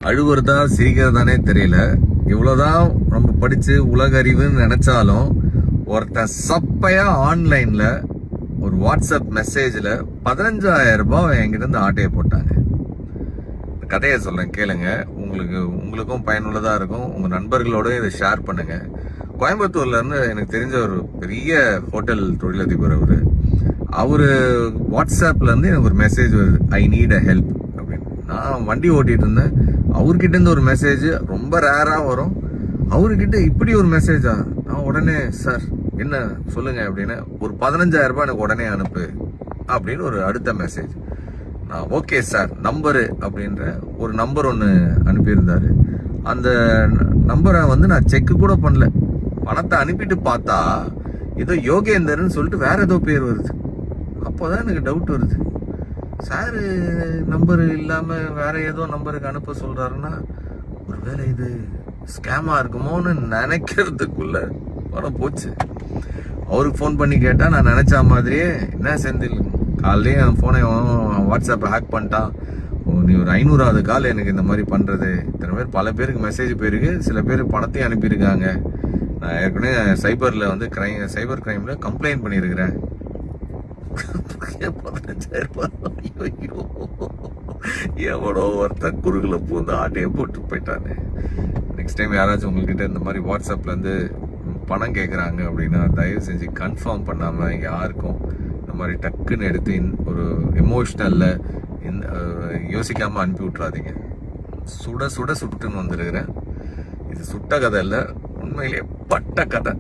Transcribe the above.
அழுவுறதா சிரிக்கிறதானே தெரியல. இவ்வளவுதான் நம்ம படிச்சு உலக அறிவுன்னு நினைச்சாலும் ஒருத்தன் சப்பையா ஆன்லைன்ல ஒரு வாட்ஸ்அப் மெசேஜ்ல 15,000 ரூபாய் என்கிட்ட இருந்து ஆட்டையை போட்டாங்க. இந்த கதையை சொல்றேன் கேளுங்க. உங்களுக்கும் பயனுள்ளதா இருக்கும். உங்க நண்பர்களோட இதை ஷேர் பண்ணுங்க. கோயம்புத்தூர்ல இருந்து எனக்கு தெரிஞ்ச ஒரு பெரிய ஹோட்டல் தொழிலதிபர் அவரு வாட்ஸ்அப்ல இருந்து எனக்கு ஒரு மெசேஜ் வருது, ஐ நீட் அ ஹெல்ப் அப்படின்னு. நான் வண்டி ஓட்டிட்டு இருந்தேன். அவர்கிட்ட இருந்து ஒரு மெசேஜ் ரொம்ப ரேரா வரும். அவர்கிட்ட இப்படி ஒரு மெசேஜா? நான் உடனே சார் என்ன சொல்லுங்க அப்படின்னு, ஒரு 15,000 ரூபாய் எனக்கு உடனே அனுப்பு அப்படின்னு ஒரு அடுத்த மெசேஜ். நான் ஓகே சார் நம்பரு அப்படின்ற ஒரு நம்பர் ஒன்று அனுப்பியிருந்தாரு. அந்த நம்பரை நான் செக் கூட பண்ணல. பணத்தை அனுப்பிட்டு பார்த்தா ஏதோ யோகேந்தர்னு சொல்லிட்டு வேற ஏதோ பேர் வருது. அப்போதான் எனக்கு டவுட் வருது, சாரு நம்பர் இல்லாம வேற ஏதோ நம்பருக்கு அனுப்ப சொல்றாருன்னா ஒருவேளை இது ஸ்கேமா இருக்குமோன்னு நினைக்கிறதுக்குள்ள பணம் போச்சு. அவருக்கு ஃபோன் பண்ணி கேட்டா நான் நினைச்ச மாதிரியே, என்ன செந்தில் காலையிலே என் போனை வாட்ஸ்அப்பை ஹேக் பண்ணிட்டான், நீ ஒரு 500வது கால் எனக்கு இந்த மாதிரி பண்றது. இத்தனை பேர் பல பேருக்கு மெசேஜ் போயிருக்கு, சில பேர் பணத்தையும் அனுப்பியிருக்காங்க. நான் ஏற்கனவே சைபர் கிரைம்ல கம்ப்ளைண்ட் பண்ணியிருக்கிறேன். 15,000 ரூபாய் எவனோ ஒருத்தன் குறுகுல பூந்து ஆட்டையை போட்டு போயிட்டானே. நெக்ஸ்ட் டைம் யாராச்சும் உங்ககிட்ட இந்த மாதிரி வாட்ஸ்அப்ல இருந்து பணம் கேட்குறாங்க அப்படின்னா தயவு செஞ்சு கன்ஃபார்ம் பண்ணாம யாருக்கும் இந்த மாதிரி டக்குன்னு எடுத்து ஒரு எமோஷ்னல்ல யோசிக்காம அனுப்பி விட்றாதீங்க. சுட சுட சுட்டுன்னு வந்துருக்கிறேன். இது சுட்ட கதை இல்லை, உண்மையிலேயே பட்ட கதை.